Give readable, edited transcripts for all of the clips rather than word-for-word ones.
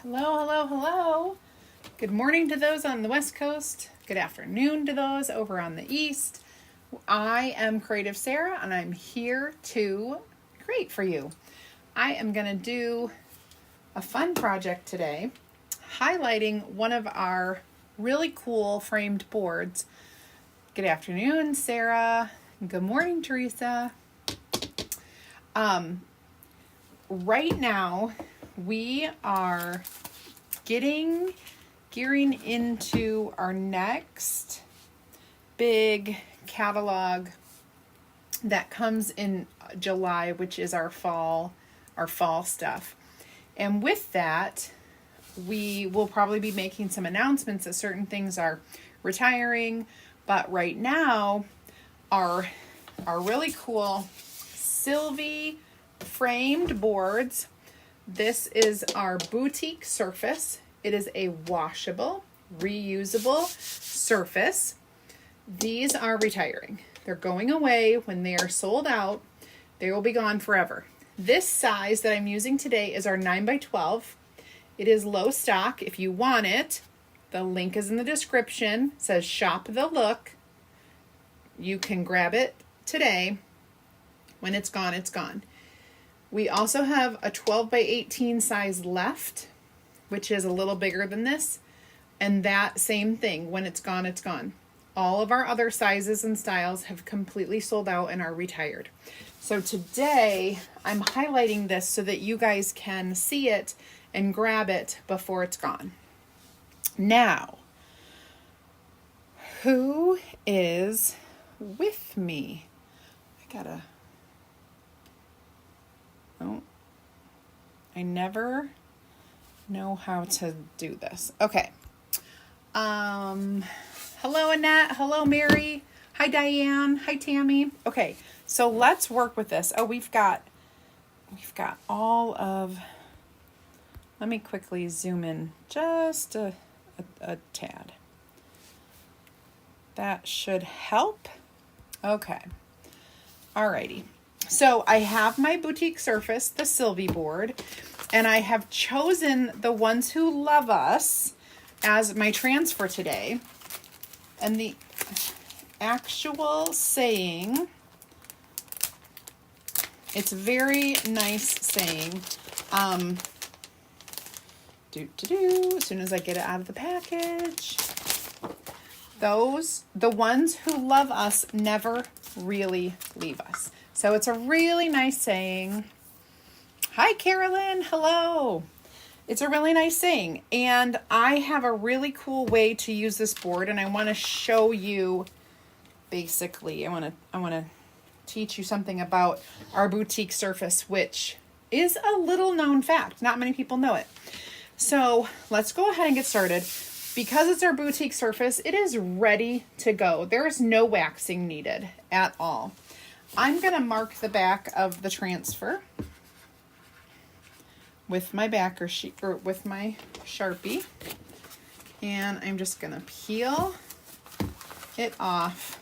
Hello, hello, hello. Good morning to those on the West Coast. Good afternoon to those over on the East. I am Creative Sarah and I'm here to create for you. I am going to do a fun project today, highlighting one of our really cool framed boards. Good afternoon, Sarah. Good morning, Teresa. Right now, we are gearing into our next big catalog that comes in July, which is our fall stuff. And with that, we will probably be making some announcements that certain things are retiring. But right now, our really cool Sylvie framed boards. This is our boutique surface. It is a washable, reusable surface. These are retiring. They're going away. When they are sold out, they will be gone forever. This size that I'm using today is our 9x12. It is low stock. If you want it, the link is in the description. It says shop the look. You can grab it today. When it's gone, it's gone. We also have a 12x18 size left, which is a little bigger than this. And that same thing, when it's gone, it's gone. All of our other sizes and styles have completely sold out and are retired. So today, I'm highlighting this so that you guys can see it and grab it before it's gone. Now, who is with me? I never know how to do this. Okay. Hello, Annette. Hello, Mary. Hi, Diane. Hi, Tammy. Okay. So let's work with this. Oh, we've got all of, let me quickly zoom in just a tad. That should help. Okay. Alrighty. So I have my boutique surface, the Sylvie board, and I have chosen the Ones Who Love Us as my transfer today. And the actual saying, it's a very nice saying. As soon as I get it out of the package. The ones who love us never really leave us. So it's a really nice saying. Hi, Carolyn. Hello. It's a really nice saying. And I have a really cool way to use this board, and I want to show you basically. I want to teach you something about our boutique surface, which is a little known fact. Not many people know it. So let's go ahead and get started. Because it's our boutique surface, it is ready to go. There is no waxing needed at all. I'm going to mark the back of the transfer with my backer sheet, or with my Sharpie. And I'm just going to peel it off.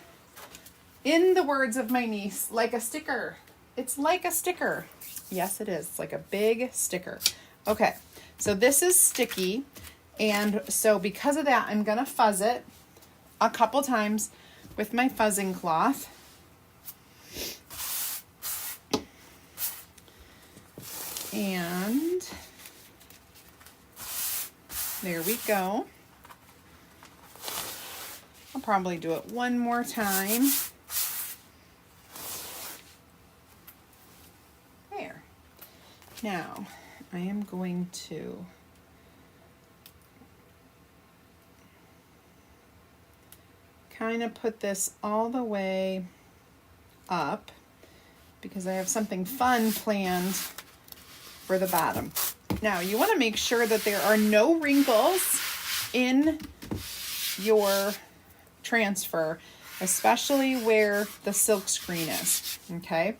In the words of my niece, like a sticker. It's like a sticker. Yes, it is. It's like a big sticker. Okay, so this is sticky. And so because of that, I'm going to fuzz it a couple times with my fuzzing cloth. And there we go. I'll probably do it one more time. There. Now, I am going to kind of put this all the way up because I have something fun planned for the bottom. Now, you want to make sure that there are no wrinkles in your transfer, especially where the silk screen is, okay?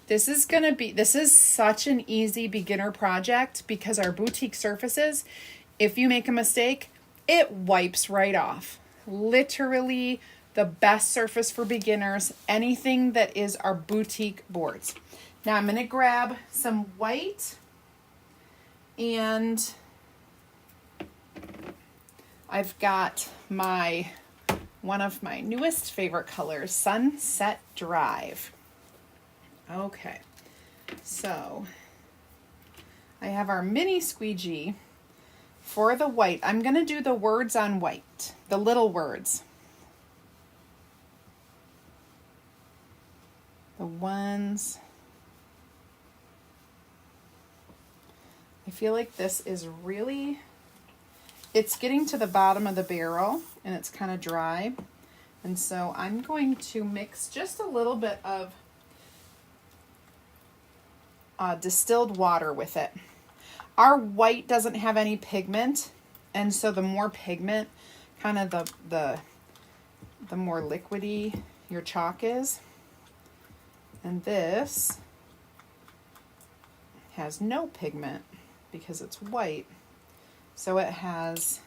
This is such an easy beginner project because our boutique surfaces, if you make a mistake, it wipes right off. Literally the best surface for beginners, anything that is our boutique boards. Now I'm going to grab some white and I've got one of my newest favorite colors, Sunset Drive. Okay, so I have our mini squeegee for the white. I'm going to do the words on white, the little words. The ones. I feel like this is really, it's getting to the bottom of the barrel and it's kind of dry. And so I'm going to mix just a little bit of distilled water with it. Our white doesn't have any pigment, and so the more pigment, kind of the more liquidy your chalk is. And this has no pigment because it's white, so it has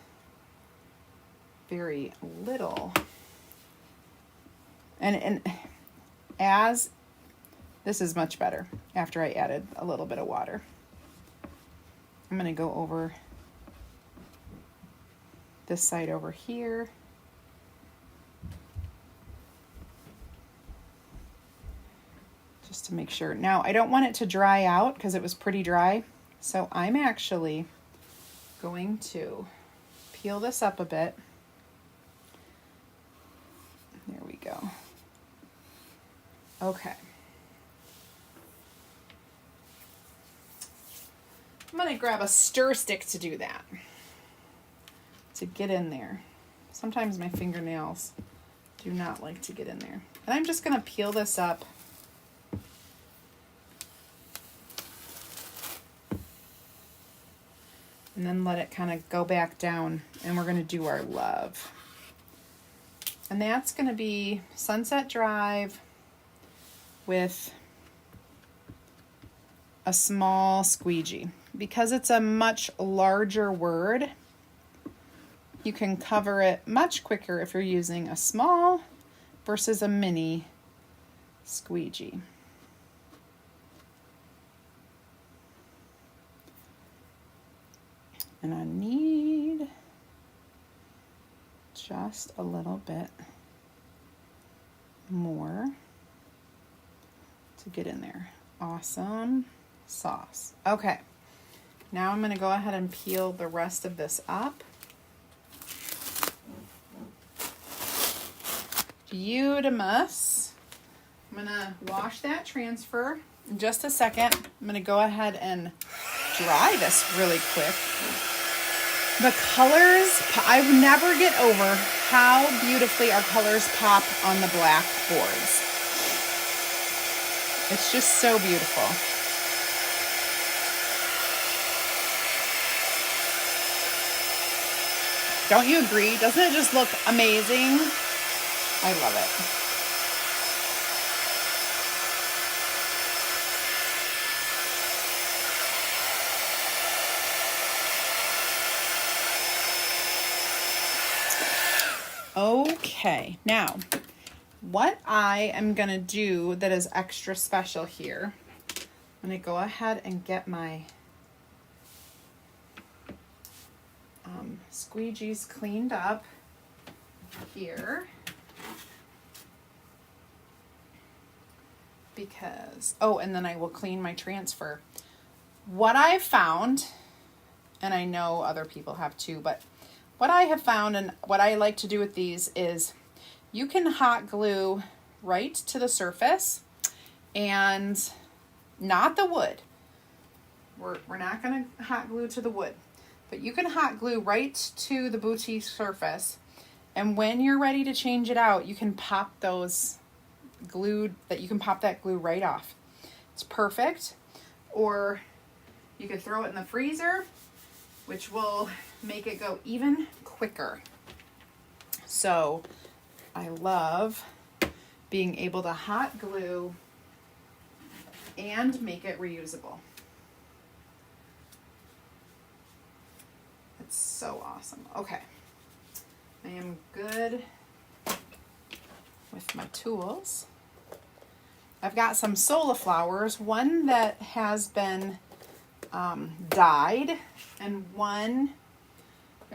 very little. And as this is much better after I added a little bit of water. I'm going to go over this side over here. Just to make sure. Now, I don't want it to dry out because it was pretty dry. So I'm actually going to peel this up a bit. There we go. Okay. I'm going to grab a stir stick to do that, to get in there. Sometimes my fingernails do not like to get in there. And I'm just going to peel this up. And then let it kind of go back down, and we're going to do our love. And that's going to be Sunset Drive with a small squeegee. Because it's a much larger word, you can cover it much quicker if you're using a small versus a mini squeegee. And I need just a little bit more to get in there. Awesome sauce. Okay. Now I'm going to go ahead and peel the rest of this up. Beautimous. I'm going to wash that transfer in just a second. I'm going to go ahead and dry this really quick. The colors, I never get over how beautifully our colors pop on the black boards. It's just so beautiful. Don't you agree? Doesn't it just look amazing? I love it. Okay, now what I am going to do that is extra special here, I'm going to go ahead and get my squeegees cleaned up here because, oh, and then I will clean my transfer. What I've found, and I know other people have too, but what I have found and what I like to do with these is you can hot glue right to the surface and not the wood. We're not going to hot glue to the wood, but you can hot glue right to the boutique surface. And when you're ready to change it out, you can pop those you can pop that glue right off. It's perfect. Or you could throw it in the freezer, which will make it go even quicker. So I love being able to hot glue and make it reusable. It's so awesome. Okay, I am good with my tools. I've got some soliflowers, one that has been dyed and one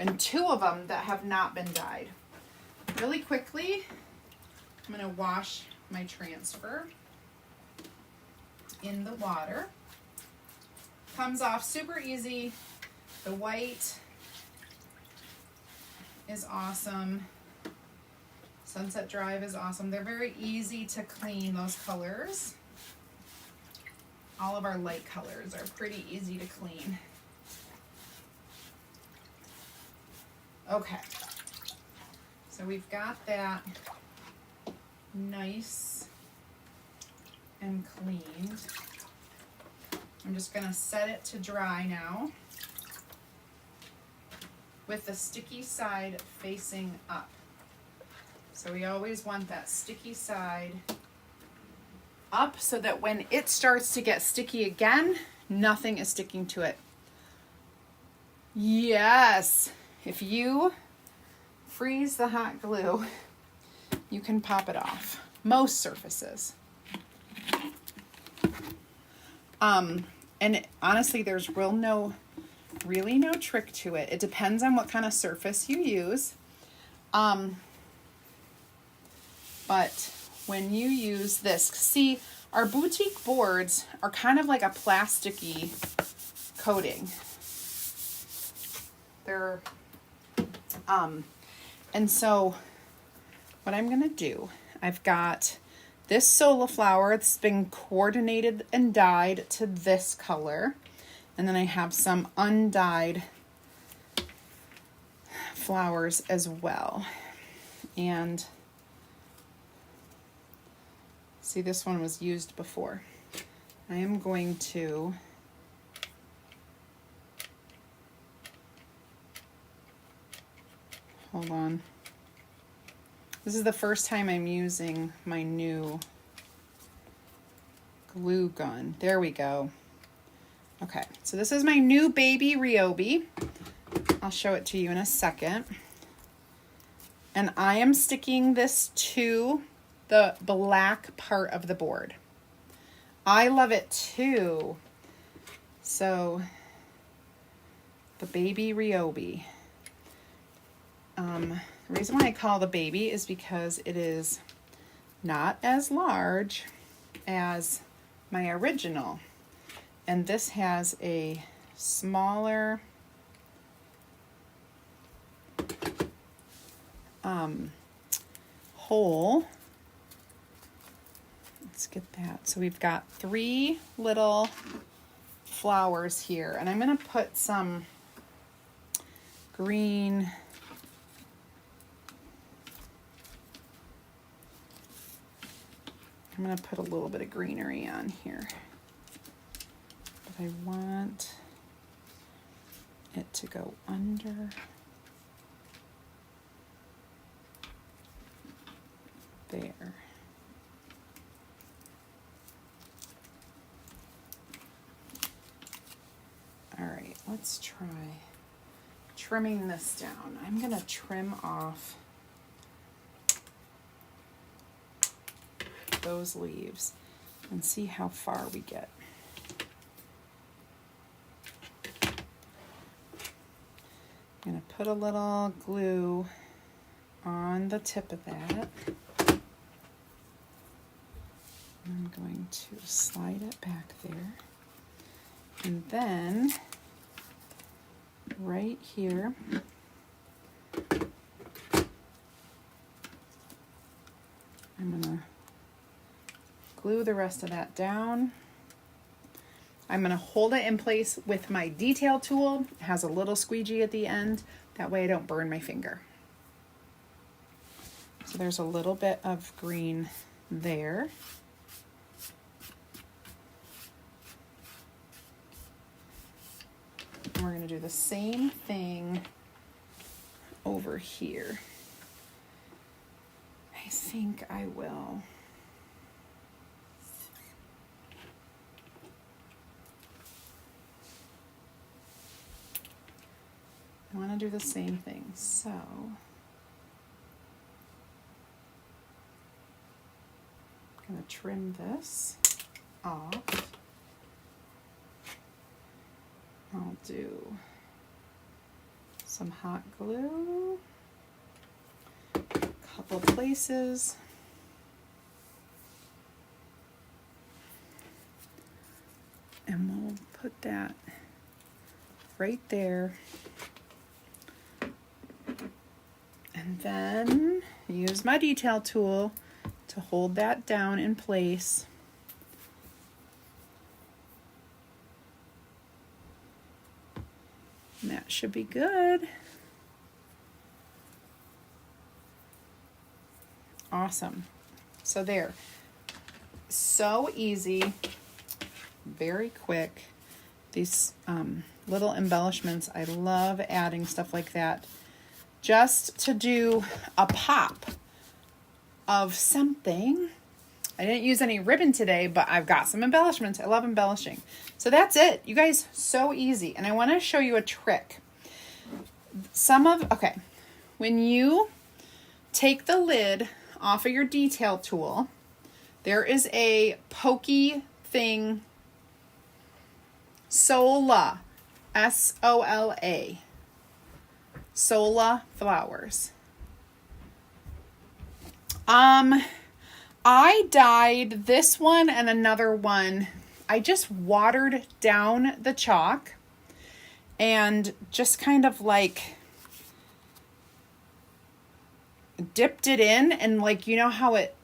and 2 of them that have not been dyed. Really quickly, I'm going to wash my transfer in the water. Comes off super easy. The white is awesome. Sunset Drive is awesome. They're very easy to clean, those colors. All of our light colors are pretty easy to clean. Okay, so we've got that nice and cleaned. I'm just gonna set it to dry now with the sticky side facing up. So we always want that sticky side up so that when it starts to get sticky again, nothing is sticking to it. Yes, if you freeze the hot glue, you can pop it off. Most surfaces. And honestly, there's really no trick to it. It depends on what kind of surface you use. But when you use this, see, our boutique boards are kind of like a plasticky coating. They're, and so what I'm gonna do, I've got this Sola flower that's been coordinated and dyed to this color. And then I have some undyed flowers as well. And see, this one was used before. I am going to hold on. This is the first time I'm using my new glue gun. There we go. Okay, so this is my new baby Ryobi. I'll show it to you in a second. And I am sticking this to the black part of the board. I love it too. So, the baby Ryobi. The reason why I call it a baby is because it is not as large as my original. And this has a smaller hole. Let's get that. So we've got 3 little flowers here, and I'm going to put some green I'm going to put a little bit of greenery on here. But I want it to go under there. All right, let's try trimming this down. I'm going to trim off those leaves and see how far we get. I'm going to put a little glue on the tip of that. I'm going to slide it back there. And then right here, I'm going to glue the rest of that down. I'm going to hold it in place with my detail tool. It has a little squeegee at the end. That way I don't burn my finger. So there's a little bit of green there. And we're going to do the same thing over here. I think I will. I want to do the same thing, so I'm going to trim this off. I'll do some hot glue, a couple places. And we'll put that right there. And then use my detail tool to hold that down in place. And that should be good. Awesome. So there. So easy, very quick. These little embellishments, I love adding stuff like that just to do a pop of something. I didn't use any ribbon today, but I've got some embellishments. I love embellishing. So that's it, you guys, so easy. And I want to show you a trick. Okay, when you take the lid off of your detail tool, there is a pokey thing, Sola, S-O-L-A, Sola flowers. I dyed this one and another one. I just watered down the chalk and just kind of like dipped it in, and like, you know how it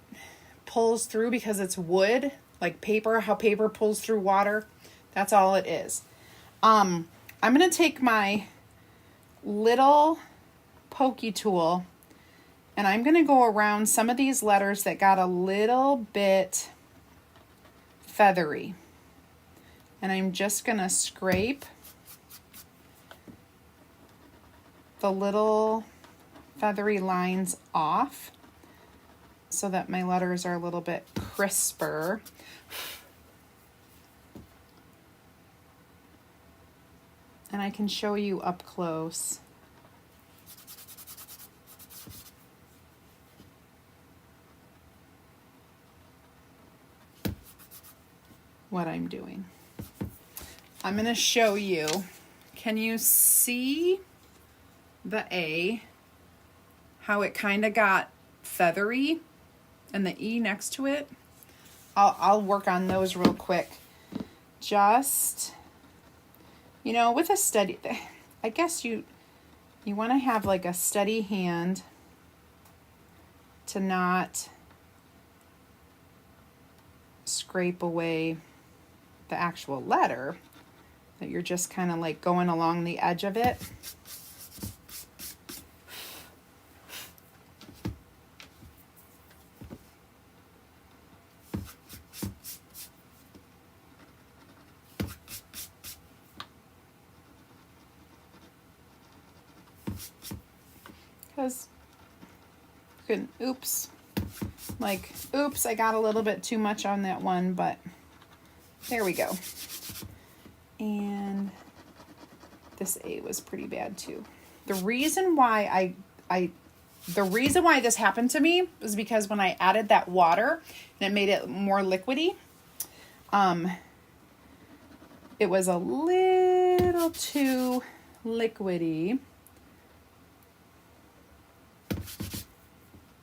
pulls through because it's wood, like paper, how paper pulls through water. That's all it is. I'm going to take my little pokey tool and I'm going to go around some of these letters that got a little bit feathery. And I'm just going to scrape the little feathery lines off so that my letters are a little bit crisper. And I can show you up close. What I'm doing. I'm going to show you. Can you see the A? How it kind of got feathery and the E next to it? I'll work on those real quick. Just, you know, with a steady, I guess you want to have like a steady hand to not scrape away the actual letter, that you're just kind of like going along the edge of it. Because, oops, I got a little bit too much on that one, but there we go. And this A was pretty bad too. The reason why this happened to me was because when I added that water and it made it more liquidy, it was a little too liquidy.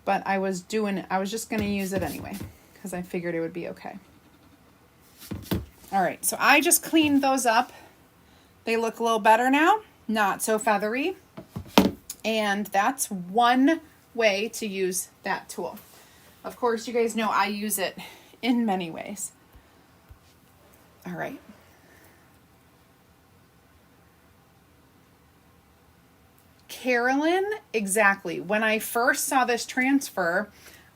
But I was just going to use it anyway because I figured it would be okay. All right, so I just cleaned those up. They look a little better now, not so feathery. And that's one way to use that tool. Of course, you guys know I use it in many ways. All right. Carolyn, exactly. When I first saw this transfer,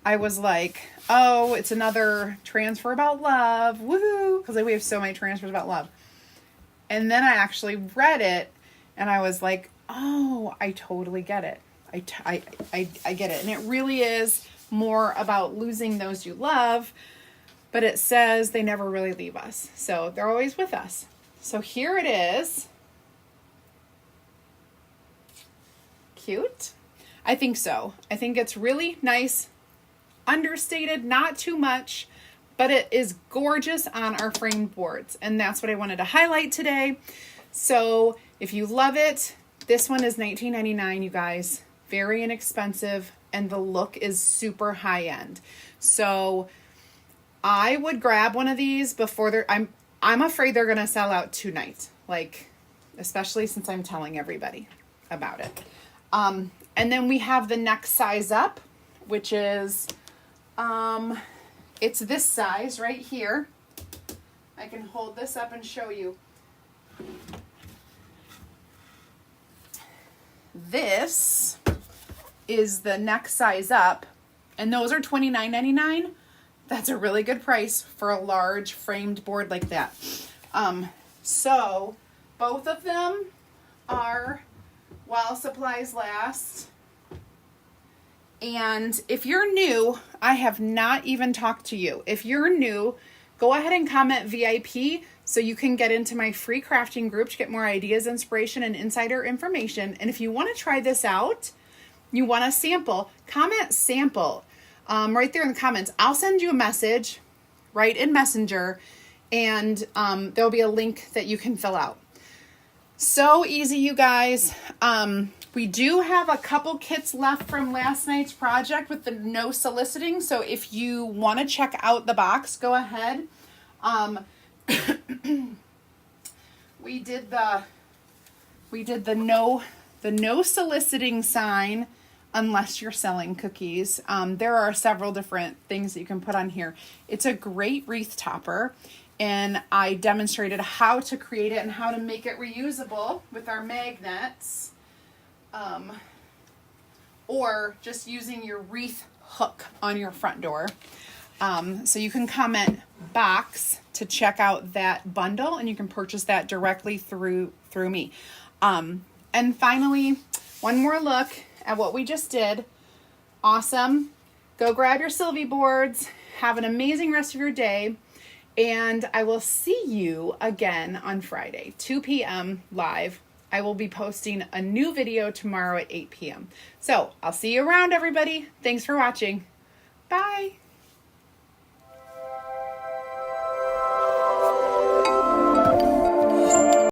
I was like, oh, it's another transfer about love. Woohoo! Because we have so many transfers about love. And then I actually read it and I was like, oh, I totally get it. I get it. And it really is more about losing those you love, but it says they never really leave us. So they're always with us. So here it is. Cute. I think so. I think it's really nice, understated, not too much, but it is gorgeous on our framed boards. And that's what I wanted to highlight today. So if you love it, This one is $19.99, you guys. Very inexpensive, and the look is super high end. So I would grab one of these before they're, I'm afraid they're going to sell out tonight. Like, especially since I'm telling everybody about it. And then we have the next size up, which is, it's this size right here. I can hold this up and show you. This is the next size up, and those are $29.99. That's a really good price for a large framed board like that. So both of them are while supplies last. And if you're new, I have not even talked to you. If you're new, go ahead and comment VIP so you can get into my free crafting group to get more ideas, inspiration, and insider information. And if you want to try this out, you want a sample, comment sample right there in the comments. I'll send you a message right in Messenger, and there'll be a link that you can fill out. So easy, you guys. We do have a couple kits left from last night's project with the no soliciting. So if you want to check out the box, go ahead. We did the no soliciting sign unless you're selling cookies. There are several different things that you can put on here. It's a great wreath topper, and I demonstrated how to create it and how to make it reusable with our magnets. Or just using your wreath hook on your front door. So you can comment box to check out that bundle, and you can purchase that directly through me. And finally, one more look at what we just did. Awesome. Go grab your Sylvie boards. Have an amazing rest of your day. And I will see you again on Friday, 2 p.m. live. I will be posting a new video tomorrow at 8 p.m. So I'll see you around, everybody. Thanks for watching. Bye.